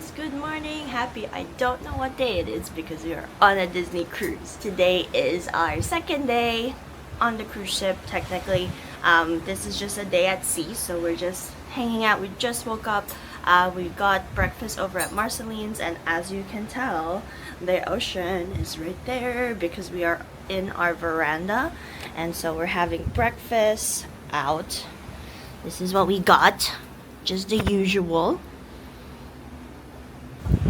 friends, good morning, happy. I don't know what day it is because we are on a Disney cruise. Today is our second day on the cruise ship, technically. This is just a day at sea, so we're just hanging out. We just woke up. We got breakfast over at Marceline's, and as you can tell, the ocean is right there because we are in our veranda, and so we're having breakfast out. This is what we got, just the usual.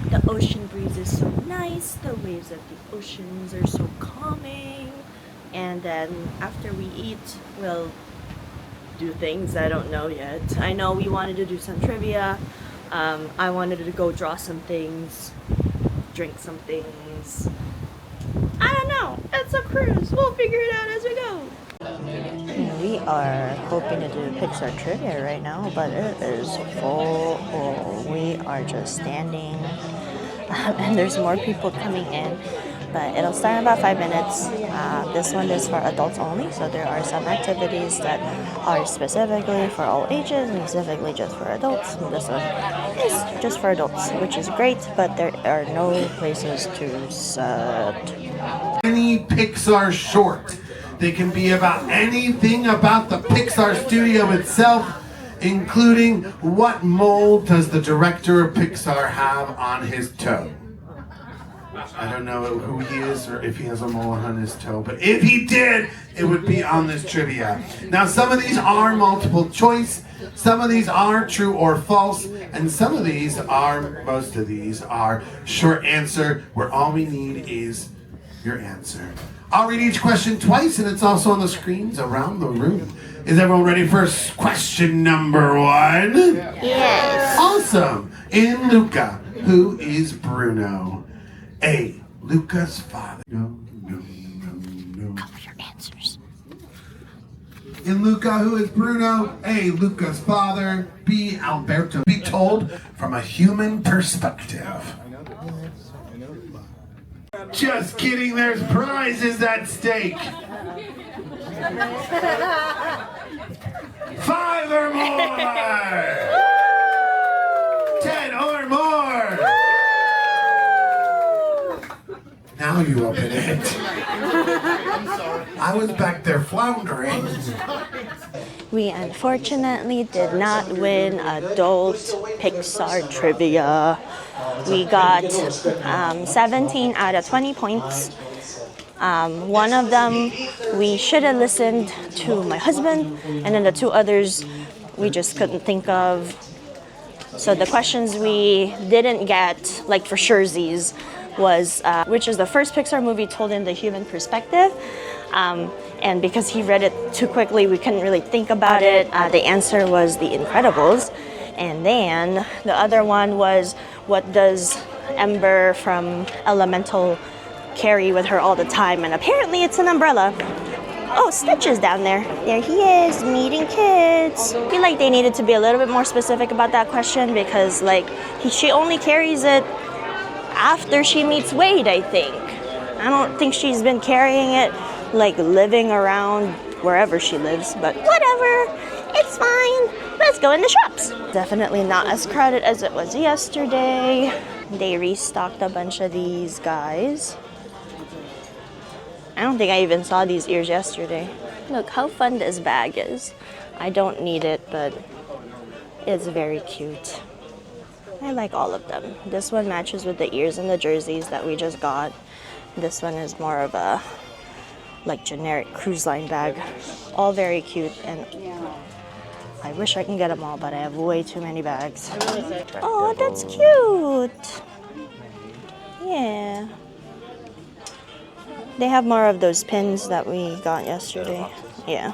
The ocean breeze is so nice, the waves of the oceans are so calming, and then after we eat, we'll do things I don't know yet. I know we wanted to do some trivia. I wanted to go draw some things, drink some things. I don't know. It's a cruise. We'll figure it out as we go. We are hoping to do Pixar Trivia right now, but it is full. We are just standing, and there's more people coming in. But it'll start in about 5 minutes. This one is for adults only, so there are some activities that are specifically for all ages and specifically just for adults. And this one is just for adults, which is great, but there are no places to sit. Any Pixar short. They can be about anything about the Pixar studio itself, including what mold does the director of Pixar have on his toe? I don't know who he is or if he has a mole on his toe, but if he did, it would be on this trivia. Now, some of these are multiple choice, some of these are true or false, and some of these are, most of these are short answer, where all we need is your answer. I'll read each question twice, and it's also on the screens around the room. Is everyone ready for question number 1? Yes. Awesome. In Luca, who is Bruno? A, Luca's father. No. Your answers. In Luca, who is Bruno? A, Luca's father. B, Alberto. Be told from a human perspective. Just kidding, there's prizes at stake. 5 or more. 10 or more. Now you open it. I was back there floundering. We unfortunately did not win adult Pixar Trivia. We got 17 out of 20 points. One of them, we should have listened to my husband, and then the 2 others, we just couldn't think of. So the questions we didn't get, like for surezies, was which is the first Pixar movie told in the human perspective. And because he read it too quickly, we couldn't really think about it. The answer was The Incredibles. And then the other one was, what does Ember from Elemental carry with her all the time? And apparently it's an umbrella. Oh, Stitch is down there. There he is, meeting kids. I feel like they needed to be a little bit more specific about that question because she only carries it after she meets Wade, I think. I don't think she's been carrying it living around wherever she lives, but whatever, it's fine. Let's go in the shops. Definitely not as crowded as it was yesterday. They restocked a bunch of these guys. I don't think I even saw these ears yesterday. Look how fun this bag is. I don't need it, but it's very cute. I like all of them. This one matches with the ears and the jerseys that we just got. This one is more of a generic cruise line bag. All very cute, and I wish I can get them all, but I have way too many bags. Oh, that's cute. Yeah. They have more of those pins that we got yesterday. Yeah.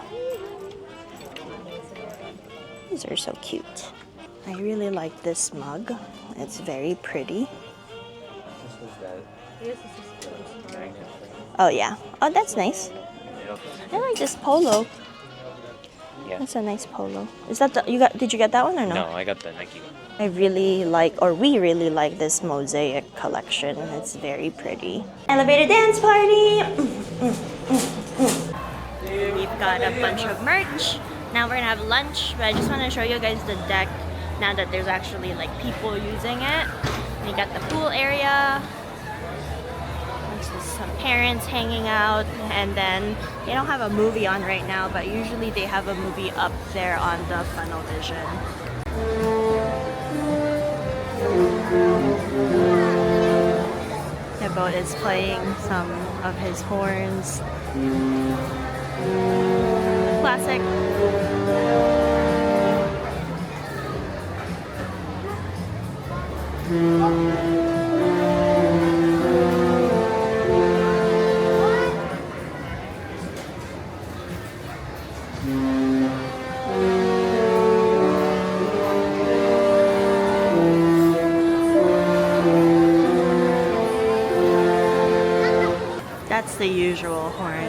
These are so cute. I really like this mug. It's very pretty. Oh yeah. Oh, that's nice. I like this polo. Yeah. That's a nice polo. Is that did you get that one or no? No, I got the Nike one. I really like, or we really like this mosaic collection. It's very pretty. Elevator dance party! We've got a bunch of merch. Now we're gonna have lunch, but I just want to show you guys the deck now that there's actually like people using it. We got the pool area. Some parents hanging out, and then they don't have a movie on right now, but usually they have a movie up there on the funnel vision. The boat is playing some of his horns. Classic. That's the usual horn.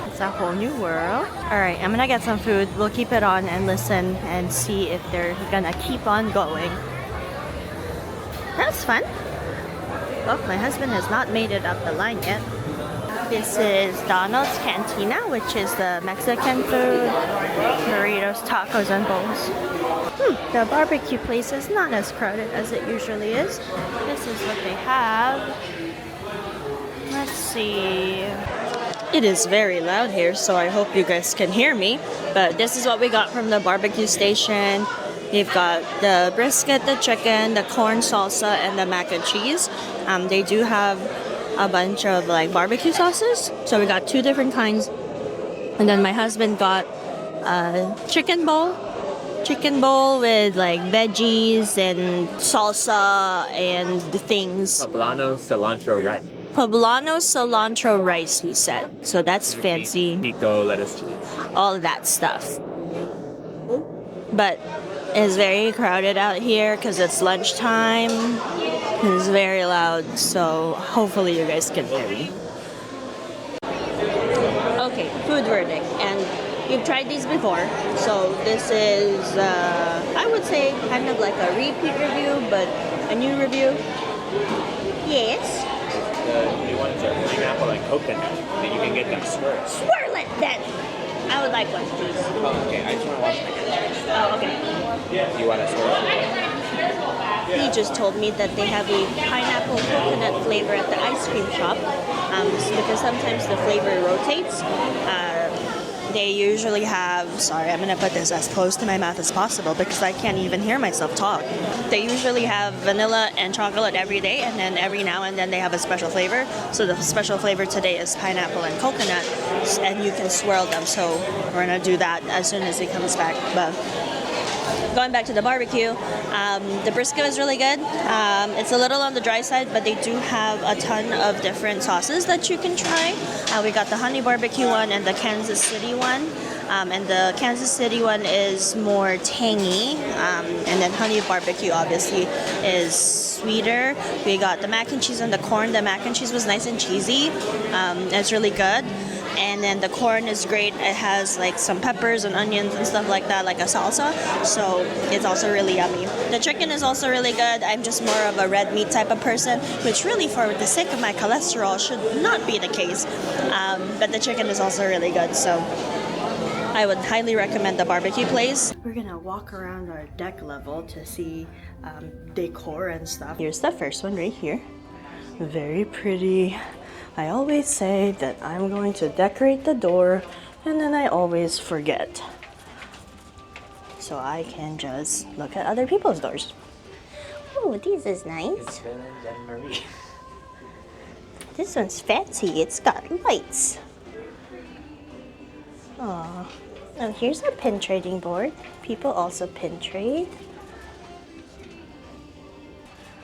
It's a whole new world. Alright, I'm gonna get some food. We'll keep it on and listen and see if they're gonna keep on going. That's fun. Oh, my husband has not made it up the line yet. This is Donald's Cantina, which is the Mexican food, burritos, tacos, and bowls. The barbecue place is not as crowded as it usually is. This is what they have. Let's see. It is very loud here, so I hope you guys can hear me. But this is what we got from the barbecue station. We've got the brisket, the chicken, the corn salsa, and the mac and cheese. They do have a bunch of like barbecue sauces, so we got 2 different kinds. And then my husband got a chicken bowl with like veggies and salsa and the things. Poblano cilantro rice. Poblano cilantro rice, he said. So that's fancy. Pico lettuce cheese. All of that stuff. But it's very crowded out here because it's lunchtime. It's very loud, so hopefully you guys can hear me. Okay, food verdict. And you've tried these before, so this is, I would say, kind of like a repeat review, but a new review. Yes? The new ones are pineapple and coconut. Then you can get them swirled. Swirl it then! I would like one, please. Oh, okay. I just want to wash my hands. Oh, okay. You want to swirl? He just told me that they have a pineapple coconut flavor at the ice cream shop, because sometimes the flavor rotates. They usually have, sorry, I'm going to put this as close to my mouth as possible because I can't even hear myself talk. They usually have vanilla and chocolate every day, and then every now and then they have a special flavor. So the special flavor today is pineapple and coconut, and you can swirl them. So we're going to do that as soon as he comes back. But going back to the barbecue, the brisket is really good. It's a little on the dry side, but they do have a ton of different sauces that you can try. We got the honey barbecue one and the Kansas City one. And the Kansas City one is more tangy. And then honey barbecue obviously is sweeter. We got the mac and cheese and the corn. The mac and cheese was nice and cheesy. It's really good. And then the corn is great. It has like some peppers and onions and stuff like that, like a salsa. So it's also really yummy. The chicken is also really good. I'm just more of a red meat type of person, which really for the sake of my cholesterol should not be the case. But the chicken is also really good. So I would highly recommend the barbecue place. We're gonna walk around our deck level to see decor and stuff. Here's the first one right here. Very pretty. I always say that I'm going to decorate the door and then I always forget. So I can just look at other people's doors. Oh, this is nice. It's Villain and Marie. This one's fancy. It's got lights. Aw. Oh, here's our pin trading board. People also pin trade.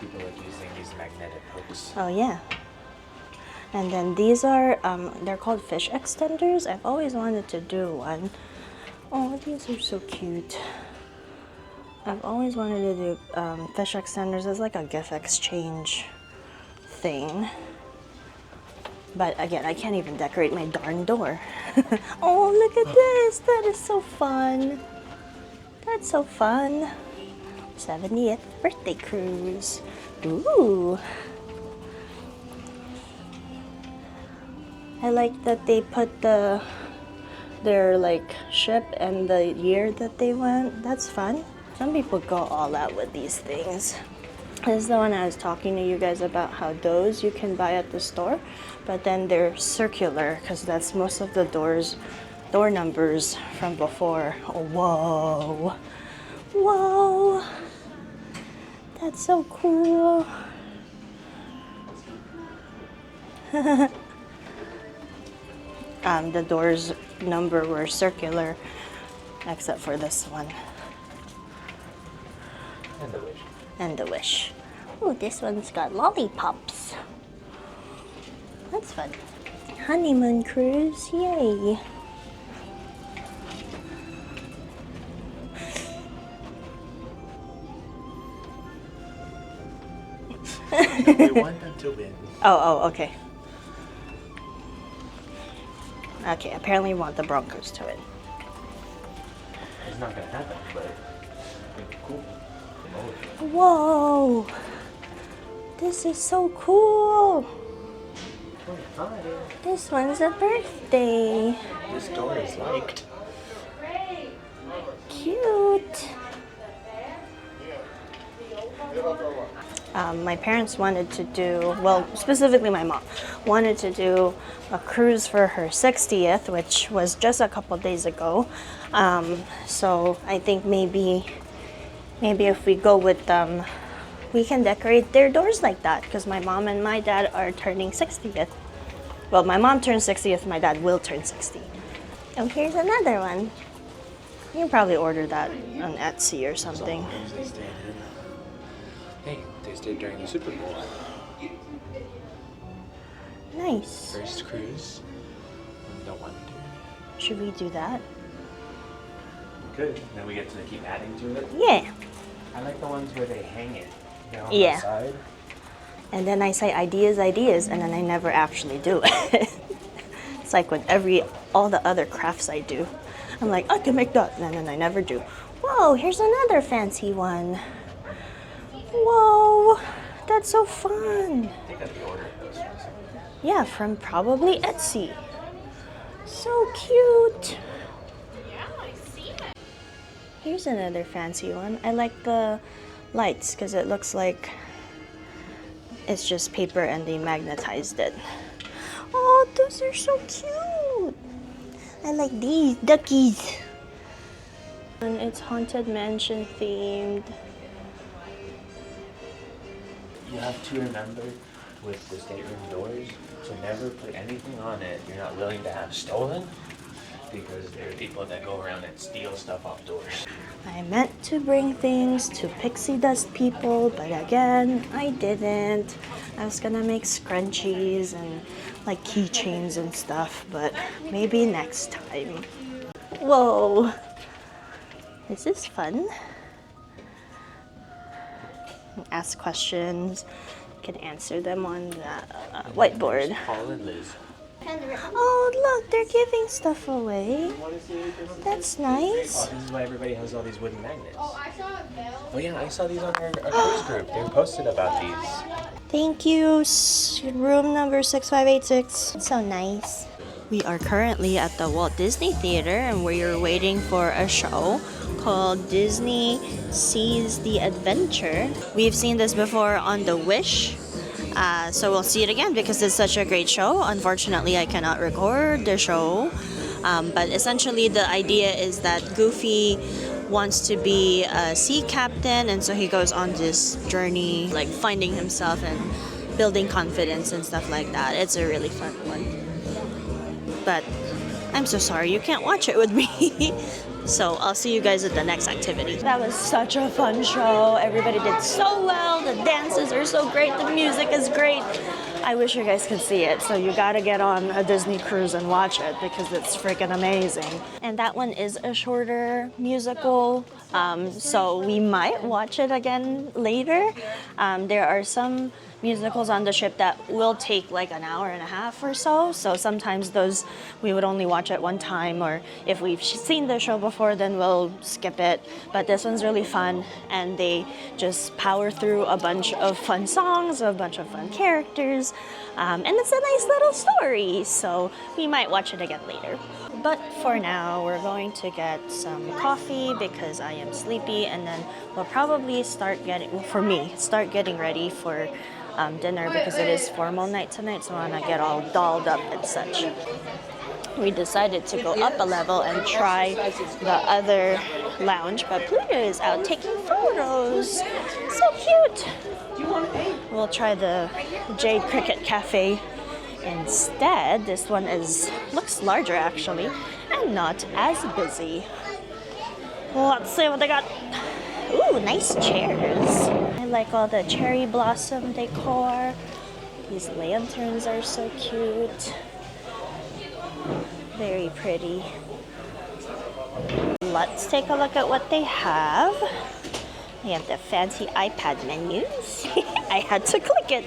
People are using these magnetic hooks. Oh, yeah. And then these are, they're called fish extenders. I've always wanted to do one. Oh, these are so cute. I've always wanted to do fish extenders as like a gift exchange thing. But again, I can't even decorate my darn door. Oh, look at this. That is so fun. That's so fun. 70th birthday cruise. Ooh. I like that they put their like ship and the year that they went. That's fun. Some people go all out with these things. This is the one I was talking to you guys about, how those you can buy at the store, but then they're circular because that's most of the door numbers from before. Oh, whoa. Whoa. That's so cool. The doors number were circular, except for this one. And the wish. And the wish. Oh, this one's got lollipops. That's fun. Honeymoon cruise, yay. We want them to win. Oh, okay. Okay, apparently we want the Broncos to win. It's not gonna happen, but it'd be cool. Whoa! This is so cool! This one's a birthday. This door is liked. Cute. My parents wanted to do, well, specifically my mom, wanted to do a cruise for her 60th, which was just a couple days ago. So I think maybe if we go with them, we can decorate their doors like that, because my mom and my dad are turning 60th. Well, my mom turns 60th, my dad will turn 60. Oh, here's another one. You can probably order that on Etsy or something. Hey, they stayed during the Super Bowl. Nice. First cruise. Don't want to do it. Should we do that? We could. Then we get to keep adding to it. Yeah. I like the ones where they hang it. You know, on Yeah. the side. And then I say ideas, and then I never actually do it. It's like with all the other crafts I do. I'm like, I can make that, and then I never do. Whoa, here's another fancy one. Whoa, that's so fun. I think I'd ordered those from somewhere. Yeah, from probably Etsy. So cute. Here's another fancy one. I like the lights because it looks like it's just paper and they magnetized it. Oh, those are so cute. I like these duckies. And it's Haunted Mansion themed. You have to remember with the stateroom doors to never put anything on it you're not willing to have stolen, because there are people that go around and steal stuff off doors. I meant to bring things to pixie dust people, but again, I didn't. I was gonna make scrunchies and like keychains and stuff, but maybe next time. Whoa, this is fun. Ask questions, you can answer them on the whiteboard. Paul and Liz. Oh, look, they're giving stuff away. That's nice. Oh, this is why everybody has all these wooden magnets. Oh yeah, I saw these on our cruise group. They posted about these. Thank you, room number 6586. So nice. We are currently at the Walt Disney Theater and we're waiting for a show called Disney Sees the Adventure. We've seen this before on The Wish. So we'll see it again because it's such a great show. Unfortunately, I cannot record the show. But essentially the idea is that Goofy wants to be a sea captain, and so he goes on this journey, like finding himself and building confidence and stuff like that. It's a really fun one. But I'm so sorry you can't watch it with me. So I'll see you guys at the next activity. That was such a fun show. Everybody did so well. The dances are so great. The music is great. I wish you guys could see it. So you gotta get on a Disney cruise and watch it because it's freaking amazing. And that one is a shorter musical. So we might watch it again later. There are some musicals on the ship that will take like an hour and a half or so. So sometimes those we would only watch at one time, or if we've seen the show before, then we'll skip it. But this one's really fun, and they just power through a bunch of fun songs, a bunch of fun characters, and it's a nice little story. So we might watch it again later. But for now, we're going to get some coffee because I am sleepy, and then we'll probably start getting ready for dinner because it is formal night tonight, so I want to get all dolled up and such. We decided to go up a level and try the other lounge, but Pluto is out taking photos. So cute! We'll try the Jade Cricket Cafe instead. This one looks larger actually, and not as busy. Let's see what they got. Ooh, nice chairs. I like all the cherry blossom decor. These lanterns are so cute. Very pretty. Let's take a look at what they have. They have the fancy iPad menus. I had to click it.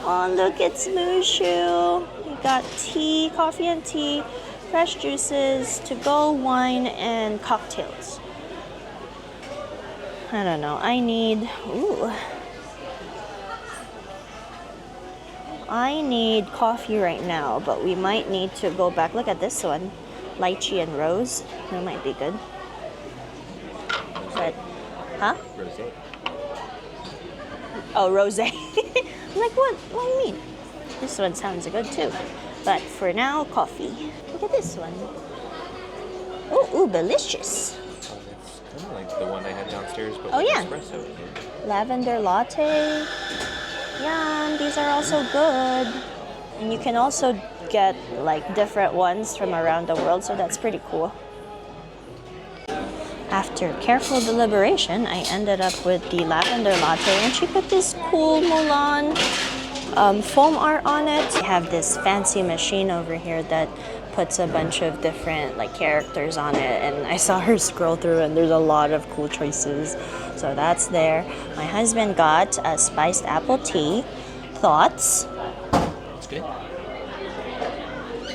Oh, look, it's Mushu. We got tea, coffee and tea, fresh juices, to-go wine, and cocktails. I don't know. I need coffee right now, but we might need to go back. Look at this one. Lychee and rose. That might be good. But, huh? Rosé. Oh, rosé. I'm like, what? What do you mean? This one sounds good too. But for now, coffee. Look at this one. Ooh, delicious. It's kind of like the one I had downstairs, but with espresso in here. Lavender latte. Yum, these are also good. And you can also get like different ones from around the world, so that's pretty cool. After careful deliberation, I ended up with the lavender latte, and she put this cool Mulan foam art on it. We have this fancy machine over here that puts a bunch of different like characters on it, and I saw her scroll through and there's a lot of cool choices. So that's there. My husband got a spiced apple tea. Thoughts? It's good.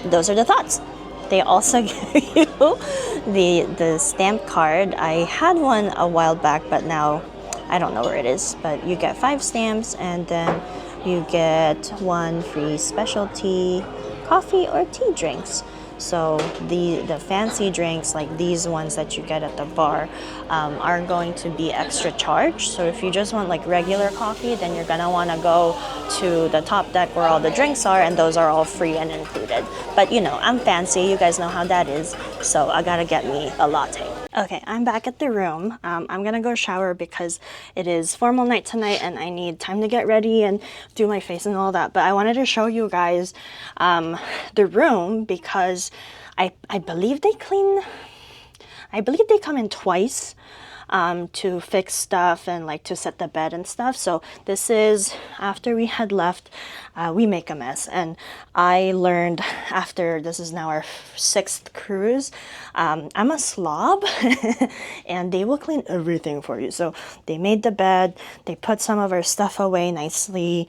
Those are the thoughts. They also give you the stamp card. I had one a while back, but now I don't know where it is. But you get 5 stamps, and then you get 1 free specialty coffee or tea drinks. So the fancy drinks, like these ones that you get at the bar, are going to be extra charge. So if you just want like regular coffee, then you're gonna want to go to the top deck where all the drinks are, and those are all free and included. But you know, I'm fancy, you guys know how that is, so I gotta get me a latte. Okay, I'm back at the room. I'm gonna go shower because it is formal night tonight and I need time to get ready and do my face and all that. But I wanted to show you guys the room because I believe they clean, I believe they come in twice to fix stuff and like to set the bed and stuff. So this is after we had left, we make a mess, and I learned after this is now our 6th cruise, I'm a slob and they will clean everything for you. So they made the bed, they put some of our stuff away nicely.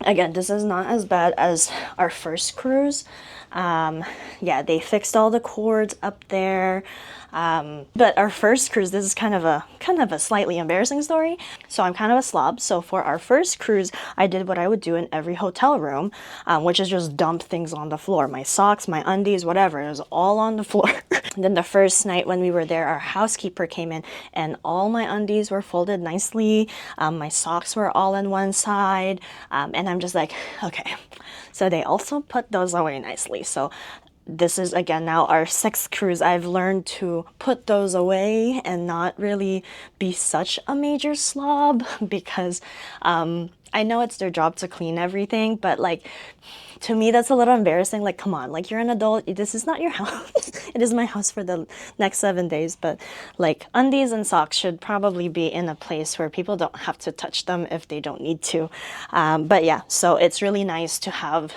Again, this is not as bad as our first cruise. Yeah, they fixed all the cords up there. But our first cruise, this is kind of a slightly embarrassing story. So I'm kind of a slob. So for our first cruise, I did what I would do in every hotel room, which is just dump things on the floor. My socks, my undies, whatever, it was all on the floor. And then the first night when we were there, our housekeeper came in and all my undies were folded nicely. My socks were all on one side. And I'm just like, okay. So they also put those away nicely. So this is again now our 6th cruise. I've learned to put those away and not really be such a major slob because I know it's their job to clean everything, but like, to me, that's a little embarrassing. Like, come on, like, you're an adult. This is not your house. It is my house for the next 7 days. But like, undies and socks should probably be in a place where people don't have to touch them if they don't need to. But yeah, so it's really nice to have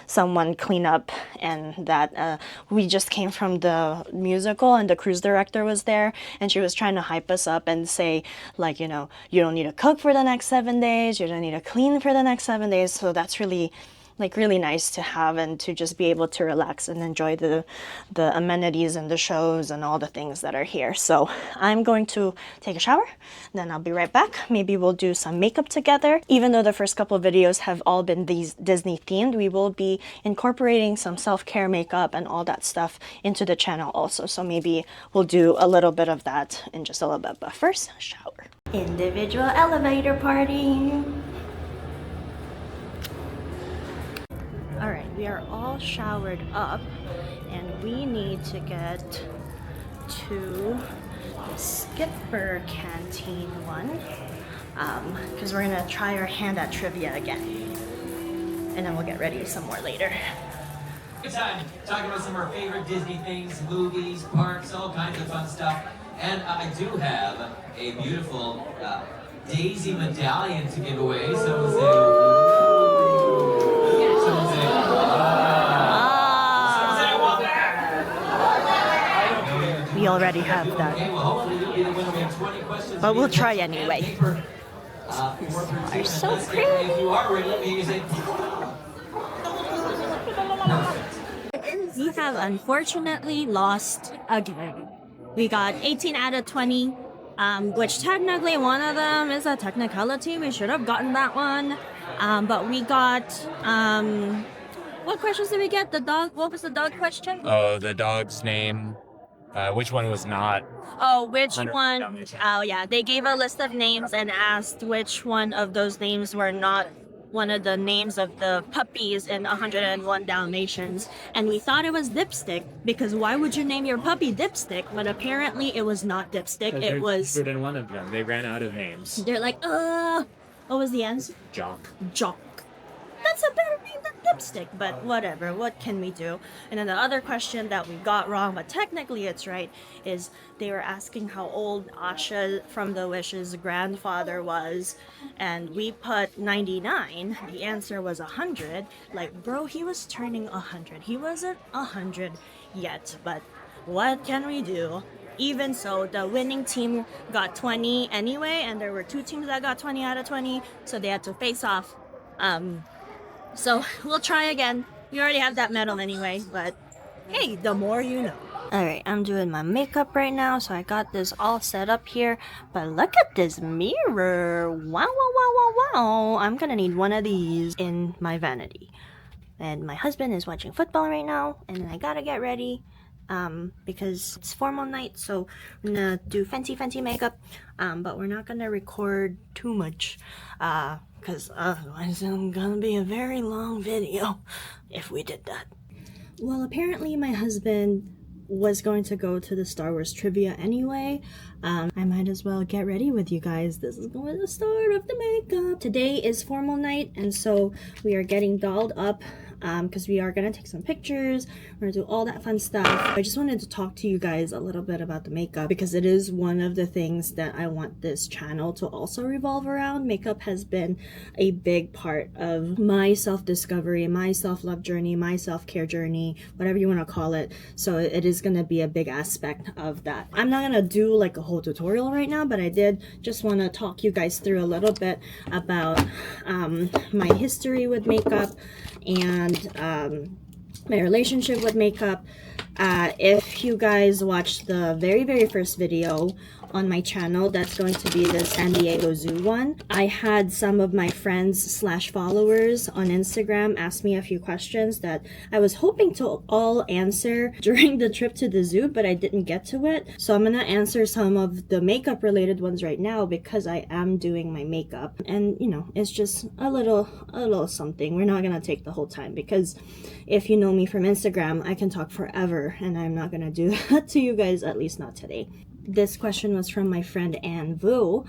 someone clean up, and that we just came from the musical and the cruise director was there, and she was trying to hype us up and say, like, you know, you don't need to cook for the next 7 days. You don't need to clean for the next 7 days. So that's really nice to have, and to just be able to relax and enjoy the amenities and the shows and all the things that are here. So I'm going to take a shower, then I'll be right back. Maybe we'll do some makeup together. Even though the first couple of videos have all been these Disney themed, we will be incorporating some self-care makeup and all that stuff into the channel also. So maybe we'll do a little bit of that in just a little bit. But first, shower. Individual elevator party. All right, we are all showered up, and we need to get to the Skipper Canteen one, because we're gonna try our hand at trivia again, and then we'll get ready some more later. Good time talking about some of our favorite Disney things, movies, parks, all kinds of fun stuff. And I do have a beautiful Daisy medallion to give away. Someone say, I want that. We already have that. Okay, well, hopefully you'll be the winner. We have 20 questions. But we'll try anyway. Are so pretty. If you are ready, let me hear you say. We have unfortunately lost again. We got 18 out of 20, which technically one of them is a technicality. We should have gotten that one. But we got, what questions did we get? The dog, what was the dog question? Oh, the dog's name. Which one was not? Oh, which one? Oh, yeah. They gave a list of names and asked which one of those names were not one of the names of the puppies in 101 Dalmatians. And we thought it was Dipstick, because why would you name your puppy Dipstick? But apparently it was not Dipstick. It was... Cheaper than one of them. They ran out of names. They're like, what was the answer? Jock. Jock. That's a better name than Dipstick, but whatever, what can we do? And then the other question that we got wrong, but technically it's right, is they were asking how old Asha from the Wish's grandfather was, and we put 99. The answer was 100. Like, bro, he was turning 100. He wasn't 100 yet, but what can we do? Even so, the winning team got 20 anyway, and there were two teams that got 20 out of 20, so they had to face off. So we'll try again. We already have that medal anyway, but hey, the more you know. Alright, I'm doing my makeup right now, so I got this all set up here. But look at this mirror! Wow, wow, wow, wow, wow! I'm gonna need one of these in my vanity. And my husband is watching football right now, and I gotta get ready. Because it's formal night, so we're gonna do fancy makeup, but we're not gonna record too much, because otherwise it's gonna be a very long video if we did that. Well, apparently my husband was going to go to the Star Wars trivia anyway. I might as well get ready with you guys. This is going to be the start of the makeup. Today is formal night, and so we are getting dolled up because we are going to take some pictures. We're going to do all that fun stuff. I just wanted to talk to you guys a little bit about the makeup, because it is one of the things that I want this channel to also revolve around. Makeup has been a big part of my self-discovery, my self-love journey, my self-care journey, whatever you want to call it. So it is going to be a big aspect of that. I'm not going to do like a whole tutorial right now, but I did just want to talk you guys through a little bit about my history with makeup and my relationship with makeup. If you guys watched the very first video on my channel, that's going to be the San Diego Zoo one. I had some of my friends / followers on Instagram ask me a few questions that I was hoping to all answer during the trip to the zoo, but I didn't get to it. So I'm gonna answer some of the makeup related ones right now, because I am doing my makeup, and you know, it's just a little something. We're not gonna take the whole time, because if you know me from Instagram, I can talk forever, and I'm not gonna do that to you guys, at least not today. This question was from my friend Ann Vu.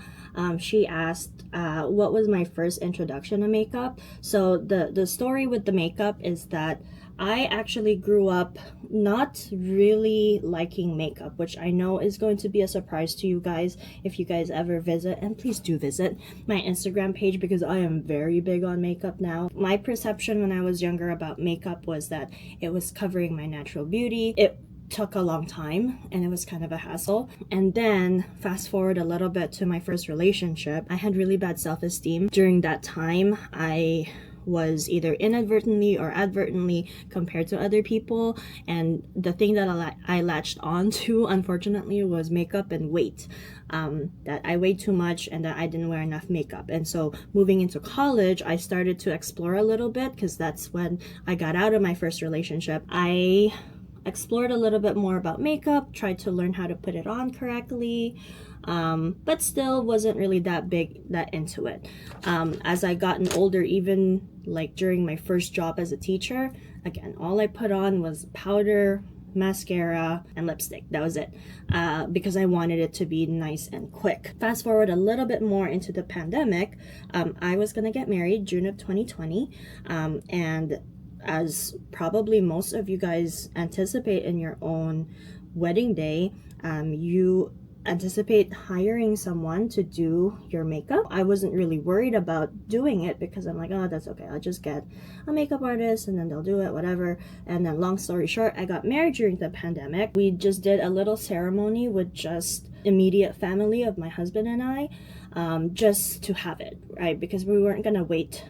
She asked, what was my first introduction to makeup? So the story with the makeup is that I actually grew up not really liking makeup, which I know is going to be a surprise to you guys if you guys ever visit, and please do visit my Instagram page because I am very big on makeup now. My perception when I was younger about makeup was that it was covering my natural beauty. It took a long time and it was kind of a hassle. And then fast forward a little bit to my first relationship, I had really bad self-esteem. During that time, I was either inadvertently or advertently compared to other people, and the thing that I latched on to, unfortunately, was makeup and weight. That I weighed too much and that I didn't wear enough makeup. And so moving into college, I started to explore a little bit because that's when I got out of my first relationship. I explored a little bit more about makeup, tried to learn how to put it on correctly, but still wasn't really that into it. As I gotten older, even like during my first job as a teacher, again, all I put on was powder, mascara, and lipstick. That was it, because I wanted it to be nice and quick. Fast forward a little bit more into the pandemic, I was gonna get married June of 2020, and as probably most of you guys anticipate in your own wedding day, you anticipate hiring someone to do your makeup. I wasn't really worried about doing it because I'm like, oh, that's okay, I'll just get a makeup artist and then they'll do it, whatever. And then long story short, I got married during the pandemic. We just did a little ceremony with just immediate family of my husband and I, just to have it, right? Because we weren't gonna wait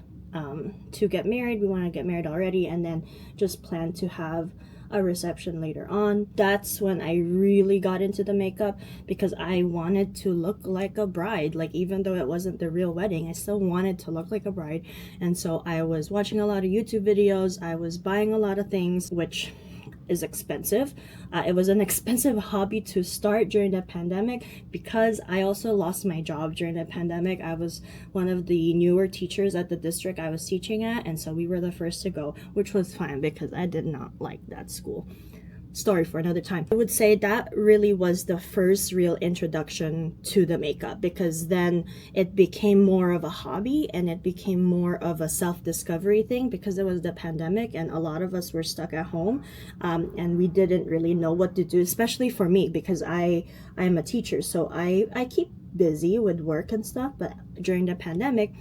to get married. We want to get married already and then just plan to have a reception later on. That's when I really got into the makeup because I wanted to look like a bride. Like, even though it wasn't the real wedding, I still wanted to look like a bride. And so I was watching a lot of YouTube videos. I was buying a lot of things, which is expensive. It was an expensive hobby to start during the pandemic because I also lost my job during the pandemic. I was one of the newer teachers at the district I was teaching at, and so we were the first to go, which was fine because I did not like that school. Story for another time. I would say that really was the first real introduction to the makeup, because then it became more of a hobby and it became more of a self-discovery thing because it was the pandemic and a lot of us were stuck at home, and we didn't really know what to do, especially for me because I am a teacher, so I keep busy with work and stuff. But during the pandemic,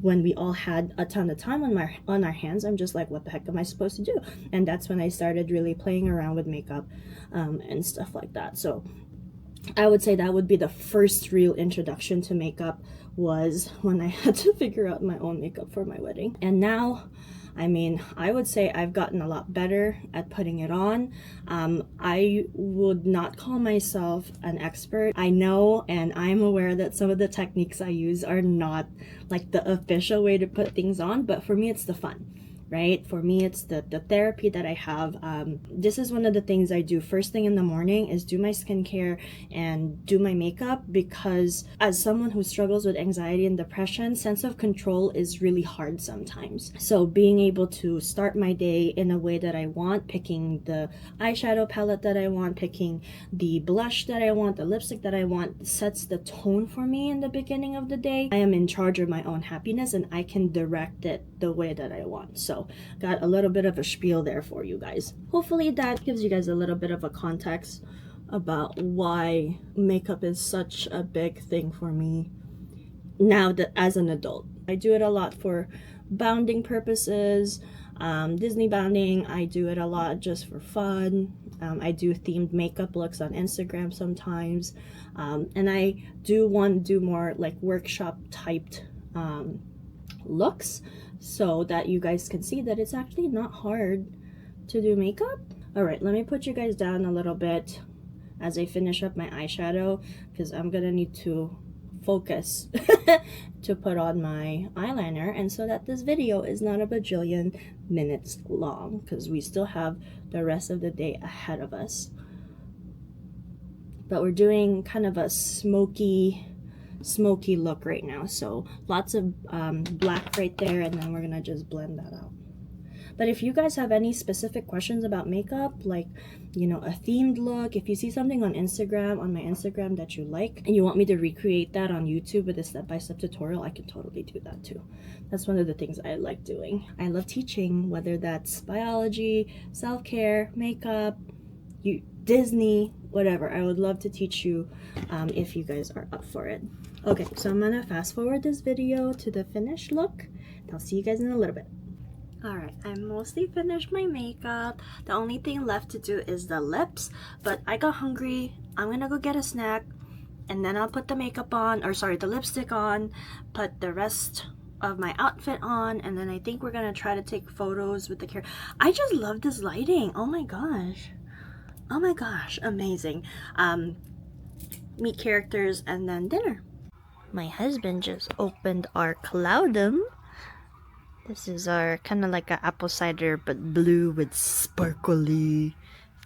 when we all had a ton of time on our hands, I'm just like, what the heck am I supposed to do? And that's when I started really playing around with makeup and stuff like that. So I would say that would be the first real introduction to makeup, was when I had to figure out my own makeup for my wedding. And now, I mean, I would say I've gotten a lot better at putting it on. I would not call myself an expert. I know and I'm aware that some of the techniques I use are not like the official way to put things on, but for me it's the fun, right? For me it's the therapy that I have. This is one of the things I do first thing in the morning, is do my skincare and do my makeup, because as someone who struggles with anxiety and depression, sense of control is really hard sometimes. So being able to start my day in a way that I want, picking the eyeshadow palette that I want, picking the blush that I want, the lipstick that I want, sets the tone for me in the beginning of the day. I am in charge of my own happiness and I can direct it the way that I want. So got a little bit of a spiel there for you guys. Hopefully that gives you guys a little bit of a context about why makeup is such a big thing for me now that as an adult. I do it a lot for bounding purposes, Disney bounding. I do it a lot just for fun. I do themed makeup looks on Instagram sometimes, and I do want to do more like workshop typed looks, so that you guys can see that it's actually not hard to do makeup. All right, let me put you guys down a little bit as I finish up my eyeshadow, because I'm gonna need to focus to put on my eyeliner, and so that this video is not a bajillion minutes long, because we still have the rest of the day ahead of us. But we're doing kind of a smoky look right now, so lots of black right there, and then we're gonna just blend that out. But if you guys have any specific questions about makeup, like, you know, a themed look, if you see something on Instagram, on my Instagram that you like, and you want me to recreate that on YouTube with a step-by-step tutorial, I can totally do that too. That's one of the things I like doing. I love teaching, whether that's biology, self-care, makeup, Disney, whatever. I would love to teach you if you guys are up for it. Okay, so I'm gonna fast forward this video to the finished look. I'll see you guys in a little bit. Alright, I mostly finished my makeup. The only thing left to do is the lips, but I got hungry. I'm gonna go get a snack, and then I'll put the makeup on, or sorry, the lipstick on, put the rest of my outfit on, and then I think we're gonna try to take photos with the camera. I just love this lighting. Oh my gosh. Oh my gosh, amazing. Meet characters and then dinner. My husband just opened our Cloudum. This is our kind of like an apple cider but blue with sparkly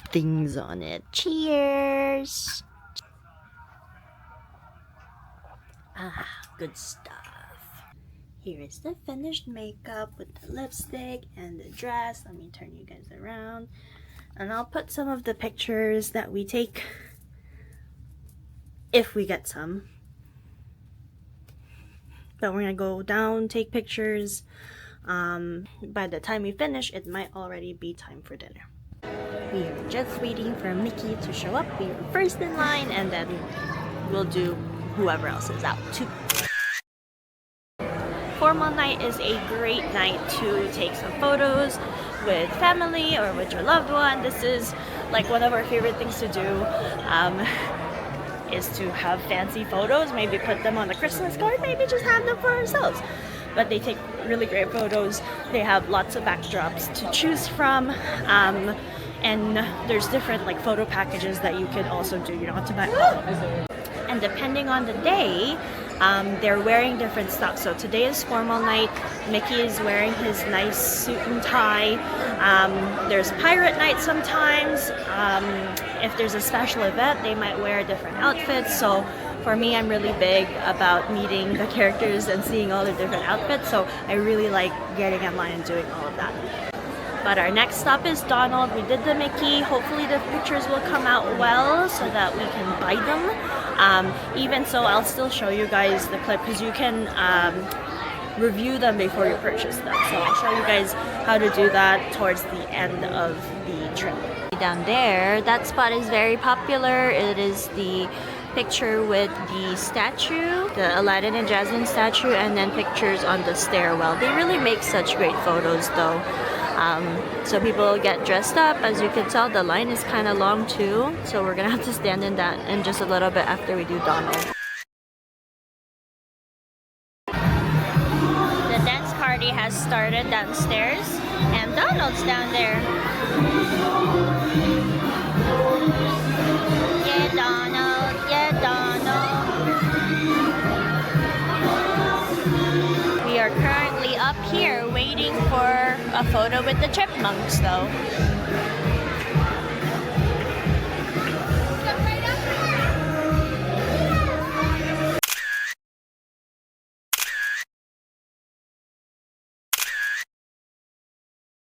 things on it. Cheers! Ah, good stuff. Here is the finished makeup with the lipstick and the dress. Let me turn you guys around. And I'll put some of the pictures that we take, if we get some. But we're gonna go down, take pictures. By the time we finish, it might already be time for dinner. We are just waiting for Mickey to show up. We are first in line, and then we'll do whoever else is out too. Formal night is a great night to take some photos with family or with your loved one. This is like one of our favorite things to do, is to have fancy photos, maybe put them on the Christmas card, maybe just have them for ourselves. But they take really great photos. They have lots of backdrops to choose from, and there's different like photo packages that you can also do. You don't have to buy all. And depending on the day, they're wearing different stuff. So today is formal night. Mickey is wearing his nice suit and tie. There's pirate night sometimes. If there's a special event, they might wear different outfits. So for me, I'm really big about meeting the characters and seeing all the different outfits. So I really like getting online and doing all of that. But our next stop is Donald. We did the Mickey. Hopefully the pictures will come out well so that we can buy them. Even so, I'll still show you guys the clip because you can review them before you purchase them. So I'll show you guys how to do that towards the end of the trip. Down there, that spot is very popular. It is the picture with the statue, the Aladdin and Jasmine statue, and then pictures on the stairwell. They really make such great photos though. So people get dressed up. As you can tell, the line is kind of long too, so we're gonna have to stand in that in just a little bit after we do Donald. The dance party has started downstairs, and Donald's down there. Yeah, Donald. Yeah, Donald. We are currently up here waiting for a photo with the chipmunks though.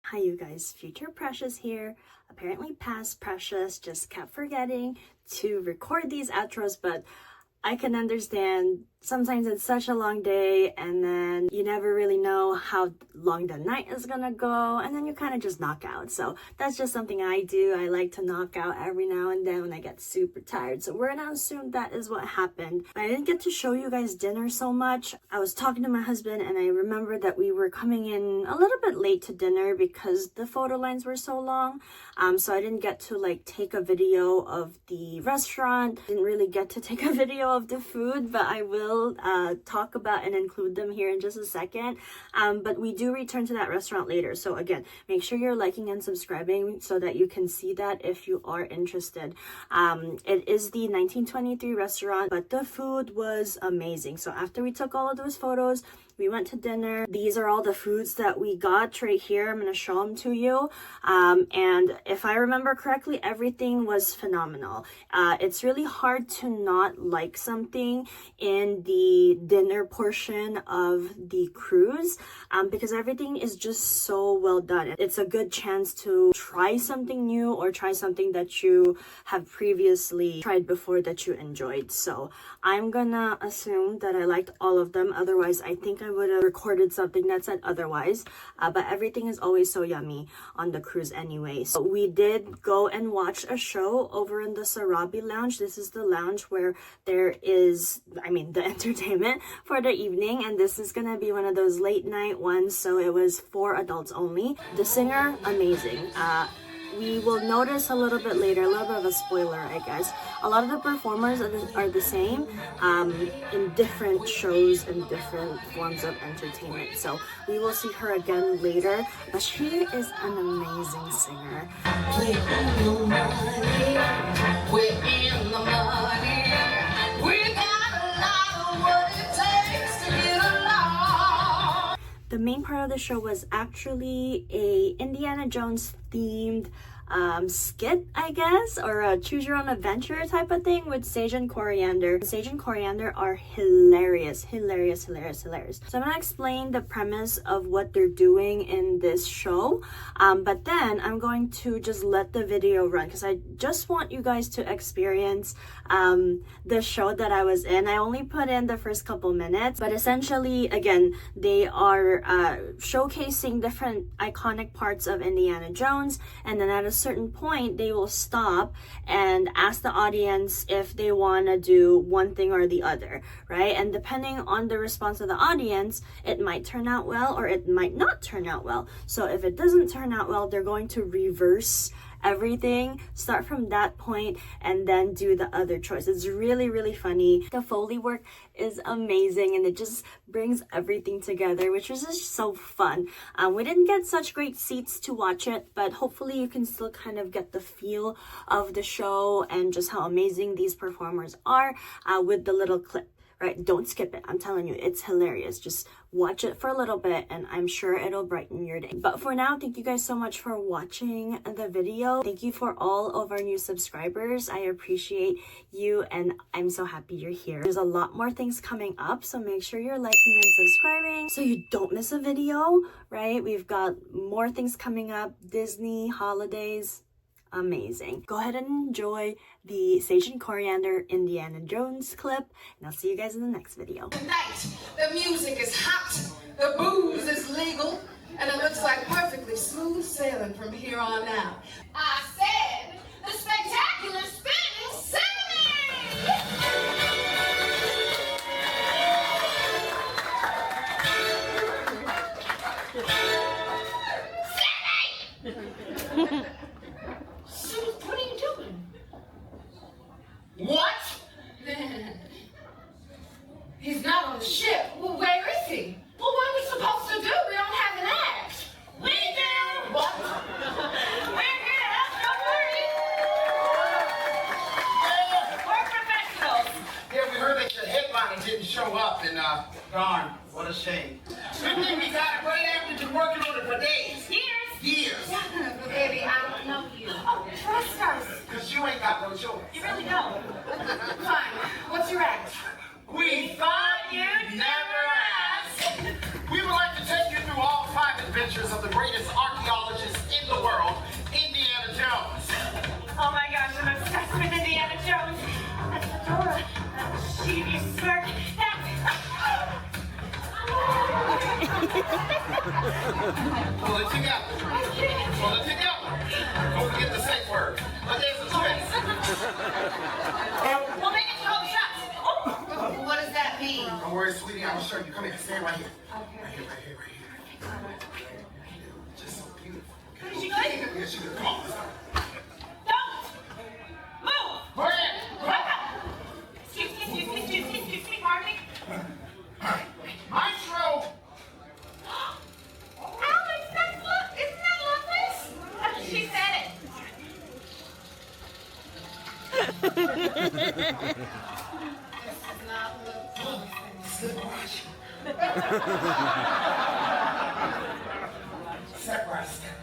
Hi you guys, Future Precious here. Apparently past Precious just kept forgetting to record these outros, but I can understand. Sometimes it's such a long day and then you never really know how long the night is gonna go, and then you kind of just knock out. So that's just something I do. I like to knock out every now and then when I get super tired. So we're gonna assume that is what happened. I didn't get to show you guys dinner so much. I was talking to my husband and I remembered that we were coming in a little bit late to dinner because the photo lines were so long. So I didn't get to like take a video of the restaurant. Didn't really get to take a video of the food, but I will talk about and include them here in just a second. But we do return to that restaurant later. So again, make sure you're liking and subscribing so that you can see that if you are interested. It is the 1923 restaurant, but the food was amazing. So after we took all of those photos, we went to dinner. These are all the foods that we got right here. I'm going to show them to you. And if I remember correctly, everything was phenomenal. It's really hard to not like something in the dinner portion of the cruise. because everything is just so well done. It's a good chance to try something new or try something that you have previously tried before that you enjoyed. So I'm gonna assume that I liked all of them. Otherwise, I think I would have recorded something that said otherwise. But everything is always so yummy on the cruise anyway. So we did go and watch a show over in the Sarabi Lounge. This is the lounge where there is, the entertainment for the evening, and this is gonna be one of those late night ones, so it was for adults only. The singer, amazing. We will notice a little bit later, a little bit of a spoiler, I guess. A lot of the performers are the same in different shows and different forms of entertainment. So we will see her again later, but she is an amazing singer. We're in the money. We're in the money. We got a lot of what it takes to get along. The main part of the show was actually a Indiana Jones themed skit, I guess, or a choose your own adventure type of thing with Sage and Coriander. Sage and Coriander are hilarious. So I'm gonna explain the premise of what they're doing in this show, but then I'm going to just let the video run because I just want you guys to experience the show that I was in. I only put in the first couple minutes, but essentially, again, they are showcasing different iconic parts of Indiana Jones, and then at a certain point they will stop and ask the audience if they want to do one thing or the other, right? And depending on the response of the audience, it might turn out well or it might not turn out well. So if it doesn't turn out well, they're going to reverse everything, start from that point, and then do the other choice. It's really funny. The Foley work is amazing, and it just brings everything together, which is just so fun. We didn't get such great seats to watch it, but hopefully you can still kind of get the feel of the show and just how amazing these performers are with the little clip. Right? Don't skip it. I'm telling you, it's hilarious. Just watch it for a little bit and I'm sure it'll brighten your day. But for now, thank you guys so much for watching the video. Thank you for all of our new subscribers. I appreciate you and I'm so happy you're here. There's a lot more things coming up, so make sure you're liking and subscribing so you don't miss a video, right? We've got more things coming up, Disney, holidays. Amazing. Go ahead and enjoy the Sage and Coriander Indiana Jones clip, and I'll see you guys in the next video. Tonight, the music is hot, the booze is legal, and it looks like perfectly smooth sailing from here on out. I said, the spectacular spinning Sammy! What are you doing? What? He's not on the ship. Well, where is he? Well, what are we supposed to do? We don't have an act. We do. What? We're here. Don't worry. We're professionals. Yeah, we heard that your headliner didn't show up, and darn, what a shame. Good thing we got it right after you've been working on it for days. Years. But baby, I don't know you. Oh, trust us. Because you ain't got no choice. You really don't. Fine. What's your act? We thought you'd never ask. We would like to take you through all 5 adventures of the greatest archaeologist in the world, Indiana Jones. Oh my gosh, I'm obsessed with Indiana Jones. That's Fedora. That mischievous smirk. Pull it together. Pull it together. Don't forget the safe word. But there's a twist. We'll make it 12 shots. Oh. What does that mean? Don't worry, sweetie. I'm sure you come here. Stand right here. Right here. Just so beautiful. Okay? Is she good? Yes, she good. Come on, let's go. Don't move. Go ahead. Excuse me, pardon me. Maestro. Alex, isn't that lovely? She said it. Step right, step.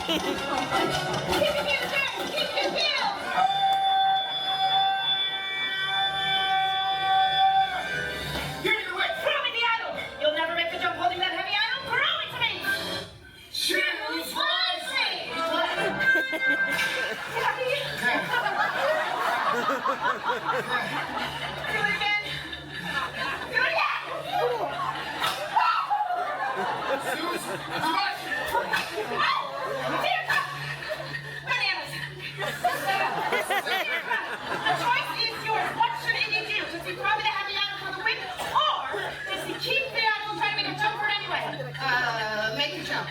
Give me the whip. Throw me the idol. You'll never make the jump holding that heavy idol. Throw it to me. Choose wisely. Do it again. Do it again. Choose wisely. Dear God. Bananas. The choice is yours. What should Indy do? Does he throw me the heavy idol for the win, or does he keep the idol and try to make a jump for it anyway? Make a jump.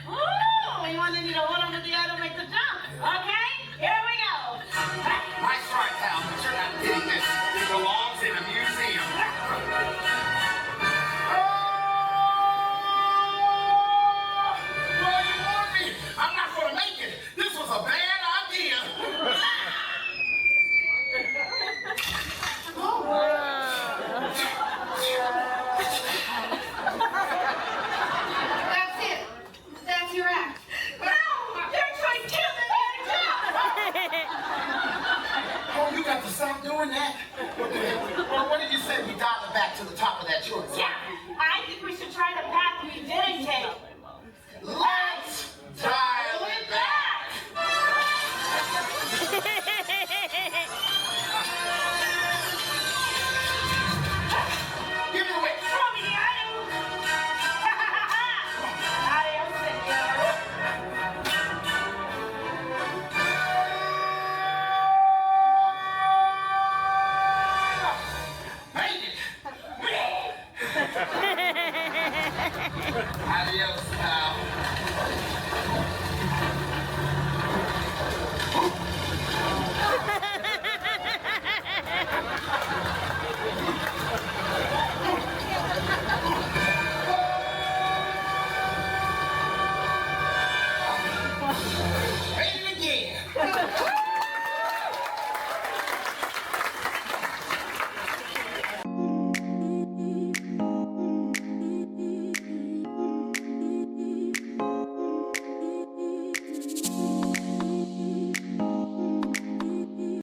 Oh, you want Indy to hold on to the idol, make the jump? Okay, here we go. Nice try, pal, but you're not getting this. It belongs in a museum. Well, you warned me. I'm not going to make it. This was a bad idea. That's it. That's your act. Your choice killed the Oh, you got to stop doing that. Well, what did you say? We dial it back to the top of that choice. Yeah, I think we should try the path we didn't take. Let's dial it back. Give me the whip. Throw me the idol. Adios, senor. Made it. Adios, pal.